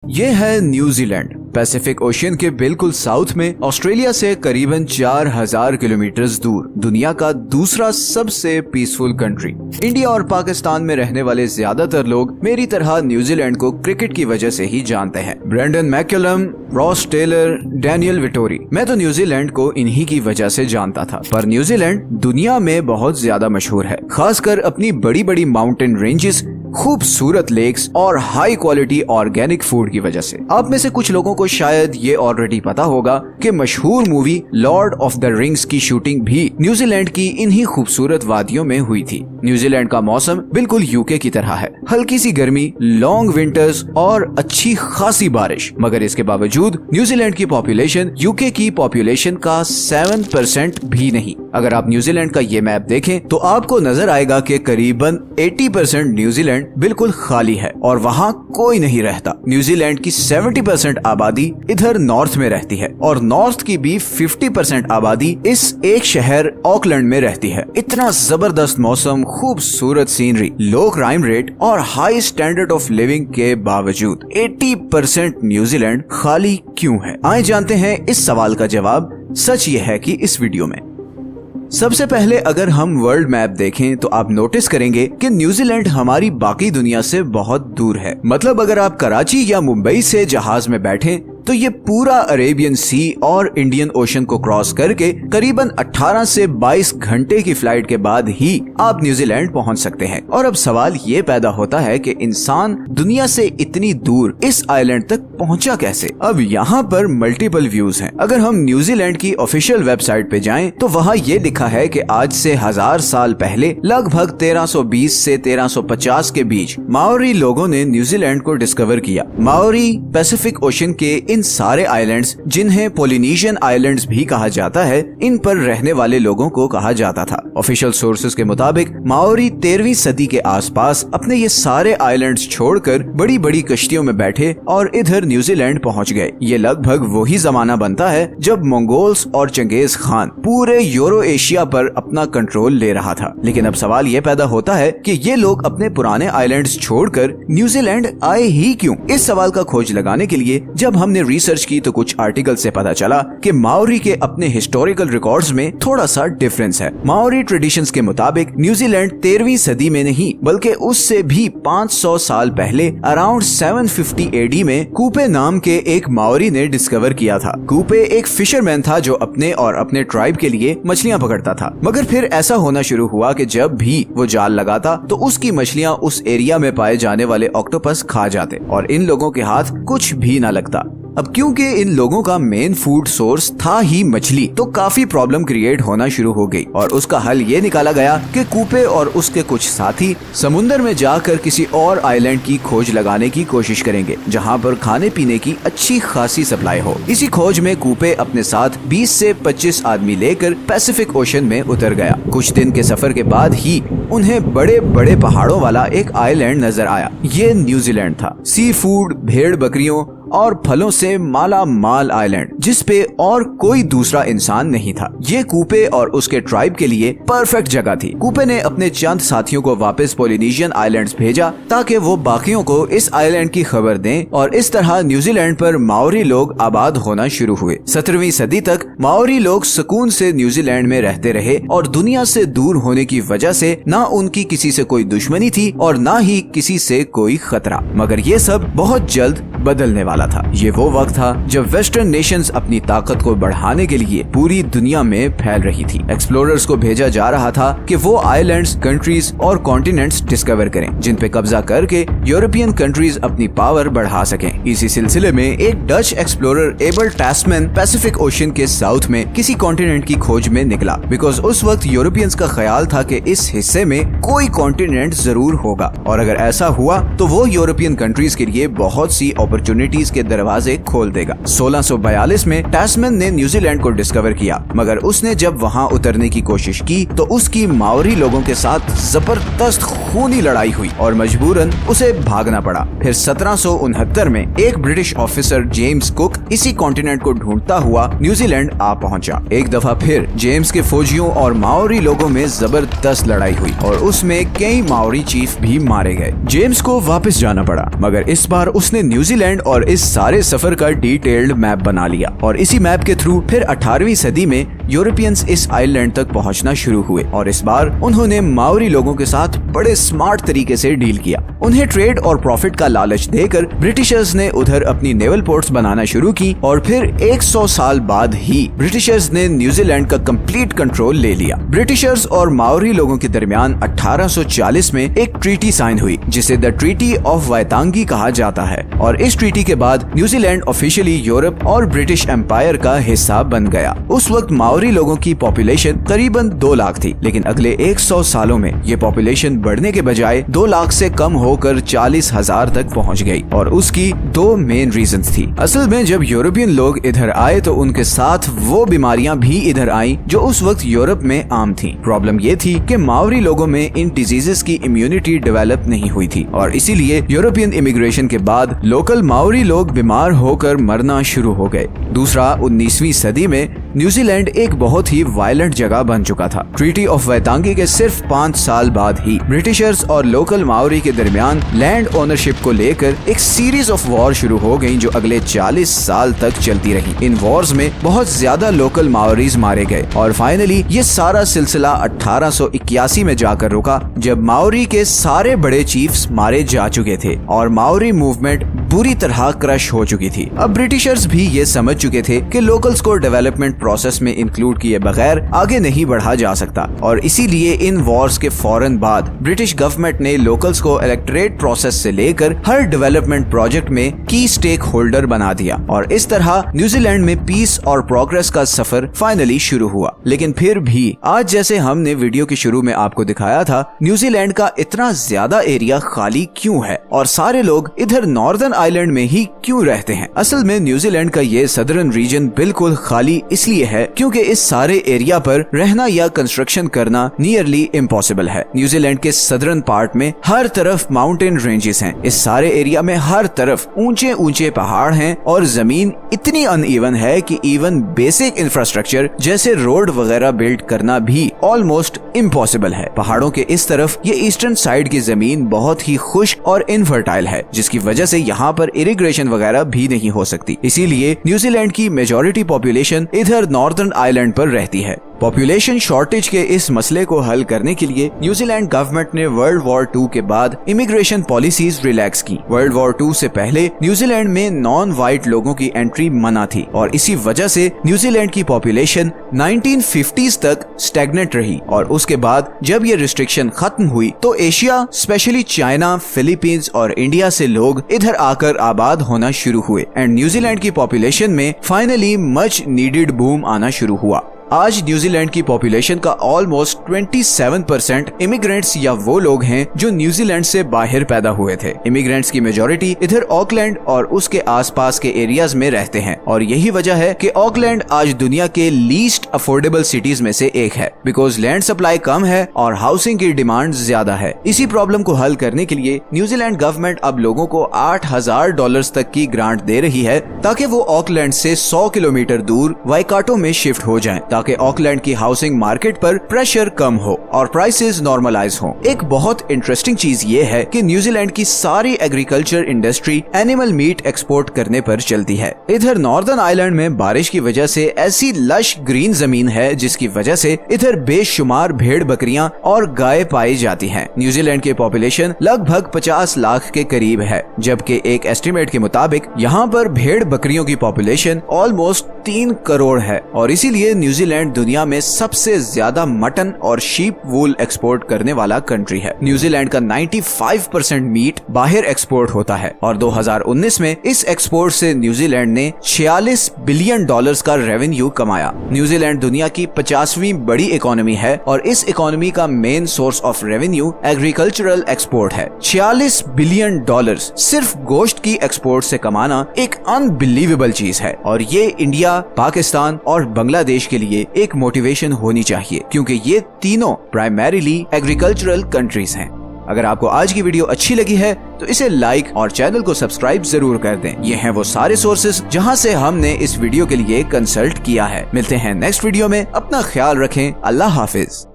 ये है New Zealand. Pacific ocean के बिल्कुल साउथ में, ऑस्ट्रेलिया से करीबन 4000 किलोमीटर दूर, दुनिया का दूसरा सबसे पीसफुल कंट्री। इंडिया और पाकिस्तान में रहने वाले ज्यादातर लोग मेरी तरह न्यूजीलैंड को क्रिकेट की वजह से ही जानते हैं। Brendon McCullum, Ross Taylor, Daniel Vettori. मैं तो न्यूजीलैंड को इन्हीं की वजह से जानता था। पर न्यूजीलैंड दुनिया में बहुत ज्यादा मशहूर है, खासकर अपनी बड़ी बड़ी माउंटेन रेंजेस, खूबसूरत लेक्स और हाई क्वालिटी ऑर्गेनिक फूड की वजह से। आप में से कुछ लोगों को शायद ये ऑलरेडी पता होगा कि मशहूर movie Lord of the rings की शूटिंग भी न्यूजीलैंड की इन्हीं खूबसूरत वादियों में हुई थी। न्यूजीलैंड का मौसम बिल्कुल यूके की तरह है, हल्की सी गर्मी, लॉन्ग विंटर्स और अच्छी खासी बारिश। मगर इसके बावजूद न्यूजीलैंड की पॉपुलेशन यूके की पॉपुलेशन का 7% भी नहीं। अगर आप न्यूजीलैंड का ये मैप देखें तो आपको नजर आएगा कि करीबन 80% न्यूजीलैंड बिल्कुल खाली है और वहाँ कोई नहीं रहता। न्यूजीलैंड की 70% आबादी इधर नॉर्थ में रहती है और नॉर्थ की भी 50% आबादी इस एक शहर ऑकलैंड में रहती है। इतना जबरदस्त मौसम, खूबसूरत सीनरी, लो क्राइम रेट और हाई स्टैंडर्ड ऑफ लिविंग के बावजूद 80% न्यूजीलैंड खाली क्यों है? आइए जानते हैं इस सवाल का जवाब। सच ये है कि इस वीडियो में सबसे पहले अगर हम वर्ल्ड मैप देखें तो आप नोटिस करेंगे कि न्यूजीलैंड हमारी बाकी दुनिया से बहुत दूर है। मतलब अगर आप कराची या मुंबई से जहाज में बैठें तो ये पूरा अरेबियन सी और इंडियन ओशन को क्रॉस करके करीबन 18 से 22 घंटे की फ्लाइट के बाद ही आप न्यूजीलैंड पहुंच सकते हैं। और अब सवाल ये पैदा होता है कि इंसान दुनिया से इतनी दूर इस आइलैंड तक पहुंचा कैसे? अब यहाँ पर मल्टीपल व्यूज हैं। अगर हम न्यूजीलैंड की ऑफिशियल वेबसाइट पे जाएं तो वहाँ ये लिखा है कि आज से 1000 साल पहले लगभग 1320 से 1350 के बीच माओरी लोगों ने न्यूजीलैंड को डिस्कवर किया। माओरी पैसिफिक ओशन के इन सारे आइलैंड्स, जिन्हें पोलिनेशियन आइलैंड्स भी कहा जाता है, इन पर रहने वाले लोगों को कहा जाता था। ऑफिशियल सोर्सेज के मुताबिक माओरी 13वीं सदी के आसपास अपने ये सारे आइलैंड्स छोड़कर बड़ी बड़ी कश्तियों में बैठे और इधर न्यूजीलैंड पहुंच गए। ये लगभग वही जमाना बनता है जब मंगोल्स और चंगेज खान पूरे यूरो एशिया पर अपना कंट्रोल ले रहा था। लेकिन अब सवाल ये पैदा होता है कि ये लोग अपने पुराने आइलैंड्स छोड़कर न्यूजीलैंड आए ही क्यों? इस सवाल का खोज लगाने के लिए जब हमने रिसर्च की तो कुछ आर्टिकल से पता चला कि माओरी के अपने हिस्टोरिकल रिकॉर्ड्स में थोड़ा सा डिफरेंस है। माओरी ट्रेडिशंस के मुताबिक न्यूजीलैंड 13वीं सदी में नहीं बल्कि उससे भी 500 साल पहले अराउंड 750 एडी में कूपे नाम के एक माओरी ने डिस्कवर किया था। कूपे एक फिशरमैन था जो अपने और अपने ट्राइब के लिए मछलियां पकड़ता था। मगर फिर ऐसा होना शुरू हुआ कि जब भी वो जाल लगाता तो उसकी मछलियां उस एरिया में पाए जाने वाले ऑक्टोपस खा जाते और इन लोगों के हाथ कुछ भी न लगता। अब क्योंकि इन लोगों का मेन फूड सोर्स था ही मछली, तो काफी प्रॉब्लम क्रिएट होना शुरू हो गई और उसका हल ये निकाला गया कि कूपे और उसके कुछ साथी समुंदर में जाकर किसी और आइलैंड की खोज लगाने की कोशिश करेंगे जहां पर खाने पीने की अच्छी खासी सप्लाई हो। इसी खोज में कूपे अपने साथ 20 से 25 आदमी लेकर पैसिफिक ओशन में उतर गया। कुछ दिन के सफर के बाद ही उन्हें बड़े बड़े पहाड़ों वाला एक आइलैंड नजर आया। ये न्यूजीलैंड था। सी फूड, भेड़ बकरियों और फलों से माला माल आइलैंड, जिसपे और कोई दूसरा इंसान नहीं था। ये कूपे और उसके ट्राइब के लिए परफेक्ट जगह थी। कूपे ने अपने चंद साथियों को वापस पोलिनेशियन आइलैंड्स भेजा ताकि वो बाकियों को इस आइलैंड की खबर दें और इस तरह न्यूजीलैंड पर माओरी लोग आबाद होना शुरू हुए। 17वीं सदी तक माओरी लोग सुकून से न्यूजीलैंड में रहते रहे और दुनिया से दूर होने की वजह से ना उनकी किसी से कोई दुश्मनी थी और ना ही किसी से कोई खतरा। मगर ये सब बहुत जल्द बदलने वाला था। ये वो वक्त था जब वेस्टर्न नेशंस अपनी ताकत को बढ़ाने के लिए पूरी दुनिया में फैल रही थी। एक्सप्लोरर्स को भेजा जा रहा था कि वो आइलैंड्स, कंट्रीज और कॉन्टिनेंट्स डिस्कवर करें जिन पे कब्जा करके यूरोपियन कंट्रीज अपनी पावर बढ़ा सकें। इसी सिलसिले में एक Dutch explorer Abel Tasman Pacific Ocean के साउथ में किसी कॉन्टिनेंट की खोज में निकला। बिकॉज उस वक्त यूरोपियंस का ख्याल था कि इस हिस्से में कोई कॉन्टिनेंट जरूर होगा और अगर ऐसा हुआ तो वो यूरोपियन कंट्रीज के लिए बहुत सी अपॉर्चुनिटीज पैराडाइज के दरवाजे खोल देगा। 1642 में टैस्मैन ने न्यूजीलैंड को डिस्कवर किया, मगर उसने जब वहाँ उतरने की कोशिश की तो उसकी माओरी लोगों के साथ जबरदस्त खूनी लड़ाई हुई और मजबूरन उसे भागना पड़ा। फिर 1769 में एक ब्रिटिश ऑफिसर जेम्स कुक इसी कॉन्टिनेंट को ढूंढता हुआ न्यूजीलैंड आ पहुंचा। एक दफा फिर जेम्स के फौजियों और माओरी लोगों में जबरदस्त लड़ाई हुई और उसमें कई माओरी चीफ भी मारे गए। जेम्स को वापस जाना पड़ा, मगर इस बार उसने न्यूजीलैंड और इस सारे सफर का डिटेल्ड मैप बना लिया और इसी मैप के थ्रू फिर 18वीं सदी में यूरोपियंस इस आइलैंड तक पहुंचना शुरू हुए और इस बार उन्होंने माओरी लोगों के साथ बड़े स्मार्ट तरीके से डील किया। उन्हें ट्रेड और प्रॉफिट का लालच देकर ब्रिटिशर्स ने उधर अपनी नेवल पोर्ट्स बनाना शुरू की और फिर 100 साल बाद ही ब्रिटिशर्स ने न्यूजीलैंड का कंप्लीट कंट्रोल ले लिया। ब्रिटिशर्स और माओरी लोगों के दरमियान 1840 में एक ट्रीटी साइन हुई जिसे द ट्रीटी ऑफ वायतांगी कहा जाता है और इस ट्रीटी के बाद न्यूजीलैंड ऑफिशियली यूरोप और ब्रिटिश एम्पायर का हिस्सा बन गया। उस वक्त माओरी लोगों की पॉपुलेशन करीबन 2 लाख थी, लेकिन अगले 100 सालों में ये पॉपुलेशन बढ़ने के बजाय 2 लाख से कम होकर 40,000 तक पहुंच गई और उसकी 2 मेन रीजंस थी। असल में जब यूरोपियन लोग इधर आए तो उनके साथ वो बीमारियां भी इधर आई जो उस वक्त यूरोप में आम थी। प्रॉब्लम ये थी कि माओरी लोगों में इन डिजीजेस की इम्यूनिटी डेवलप नहीं हुई थी और इसीलिए यूरोपियन इमिग्रेशन के बाद लोकल माओरी लोग बीमार होकर मरना शुरू हो गए। दूसरा, 19वीं सदी में न्यूजीलैंड एक बहुत ही वायलेंट जगह बन चुका था। ट्रीटी ऑफ वायतांगी के सिर्फ 5 साल बाद ही ब्रिटिशर्स और लोकल माओरी के दरमियान लैंड ओनरशिप को लेकर एक सीरीज ऑफ वॉर शुरू हो गई जो अगले 40 साल तक चलती रही। इन वॉर्स में बहुत ज्यादा लोकल माओरीज मारे गए और फाइनली ये सारा सिलसिला 1881 में जाकर रुका जब माओरी के सारे बड़े चीफ्स मारे जा चुके थे और माओरी मूवमेंट बुरी तरह क्रश हो चुकी थी। अब ब्रिटिशर्स भी ये समझ चुके थे कि लोकल्स को डेवलपमेंट प्रोसेस में इंक्लूड किए बगैर आगे नहीं बढ़ा जा सकता और इसीलिए इन वॉर्स के फौरन बाद ब्रिटिश गवर्नमेंट ने लोकल्स को इलेक्टोरेट प्रोसेस से लेकर हर डेवलपमेंट प्रोजेक्ट में की स्टेक होल्डर बना दिया और इस तरह न्यूजीलैंड में पीस और प्रोग्रेस का सफर फाइनली शुरू हुआ। लेकिन फिर भी आज जैसे हमने वीडियो के शुरू में आपको दिखाया था, न्यूजीलैंड का इतना ज्यादा एरिया खाली क्यों है और सारे लोग इधर नॉर्दर्न आइलैंड में ही क्यों रहते हैं? असल में न्यूजीलैंड का ये सदर्न रीजन बिल्कुल खाली इसलिए है क्योंकि इस सारे एरिया पर रहना या कंस्ट्रक्शन करना नियरली इम्पॉसिबल है। न्यूजीलैंड के सदर्न पार्ट में हर तरफ माउंटेन रेंजेस हैं। इस सारे एरिया में हर तरफ ऊंचे ऊंचे पहाड़ हैं और जमीन इतनी अनइवन है कि इवन बेसिक इंफ्रास्ट्रक्चर जैसे रोड वगैरह बिल्ड करना भी ऑलमोस्ट इम्पॉसिबल है। पहाड़ों के इस तरफ ये ईस्टर्न साइड की जमीन बहुत ही खुश्क और इनफर्टाइल है जिसकी वजह से यहाँ पर इरिगेशन वगैरह भी नहीं हो सकती। इसीलिए न्यूजीलैंड की मेजॉरिटी पॉपुलेशन इधर नॉर्दर्न आइलैंड पर रहती है। पॉपुलेशन शॉर्टेज के इस मसले को हल करने के लिए न्यूजीलैंड गवर्नमेंट ने वर्ल्ड वॉर 2 के बाद इमिग्रेशन पॉलिसीज रिलैक्स की। वर्ल्ड वॉर 2 से पहले न्यूजीलैंड में नॉन वाइट लोगों की एंट्री मना थी और इसी वजह से न्यूजीलैंड की पॉपुलेशन 1950s तक स्टैग्नेंट रही और उसके बाद जब ये रिस्ट्रिक्शन खत्म हुई तो एशिया स्पेशली चाइना, फिलीपींस और इंडिया से लोग इधर आकर आबाद होना शुरू हुए एंड न्यूजीलैंड की पॉपुलेशन में फाइनली मच नीडेड बूम आना शुरू हुआ। आज न्यूजीलैंड की पॉपुलेशन का ऑलमोस्ट 27% इमिग्रेंट्स या वो लोग हैं जो न्यूजीलैंड से बाहर पैदा हुए थे। इमिग्रेंट्स की मेजॉरिटी इधर ऑकलैंड और उसके आसपास के एरियाज में रहते हैं और यही वजह है कि ऑकलैंड आज दुनिया के लीस्ट अफोर्डेबल सिटीज में से एक है बिकॉज लैंड सप्लाई कम है और हाउसिंग की डिमांड ज्यादा है। इसी प्रॉब्लम को हल करने के लिए न्यूजीलैंड गवर्नमेंट अब लोगों को $8,000 तक की ग्रांट दे रही है ताकि वो ऑकलैंड से 100 किलोमीटर दूर वाइकाटो में शिफ्ट हो जाएं ताकि ऑकलैंड की हाउसिंग मार्केट पर प्रेशर कम हो और प्राइसेस नॉर्मलाइज हो। एक बहुत इंटरेस्टिंग चीज ये है कि न्यूजीलैंड की सारी agriculture industry animal meet export करने पर चलती है। इधर नॉर्दर्न आइलैंड में बारिश की वजह से ऐसी लश ग्रीन जमीन है जिसकी वजह से इधर बेशुमार भेड़ बकरियां और गाय पाई जाती हैं। न्यूजीलैंड की पॉपुलेशन लगभग 50 लाख के करीब है जबकि एक एस्टिमेट के मुताबिक यहाँ पर भेड़ बकरियों की पॉपुलेशन ऑलमोस्ट 3 करोड़ है और इसीलिए न्यूजीलैंड दुनिया में सबसे ज्यादा मटन और शीप वूल एक्सपोर्ट करने वाला कंट्री है। न्यूजीलैंड का 95% मीट बाहर एक्सपोर्ट होता है और 2019 में इस एक्सपोर्ट से न्यूजीलैंड ने $46 बिलियन का रेवेन्यू कमाया। न्यूजीलैंड दुनिया की 50वीं बड़ी इकोनॉमी है और इस इकोनॉमी का main source of revenue agricultural export है। $46 बिलियन सिर्फ गोश्त की एक्सपोर्ट से कमाना एक अनबिलीवेबल चीज है और ये इंडिया, पाकिस्तान और बांग्लादेश के लिए एक मोटिवेशन होनी चाहिए क्योंकि ये तीनों प्राइमरीली एग्रीकल्चरल कंट्रीज हैं। अगर आपको आज की वीडियो अच्छी लगी है तो इसे लाइक और चैनल को सब्सक्राइब जरूर कर दें। ये हैं वो सारे सोर्सेज जहां से हमने इस वीडियो के लिए कंसल्ट किया है। मिलते हैं नेक्स्ट वीडियो में, अपना ख्याल रखें। अल्लाह हाफिज।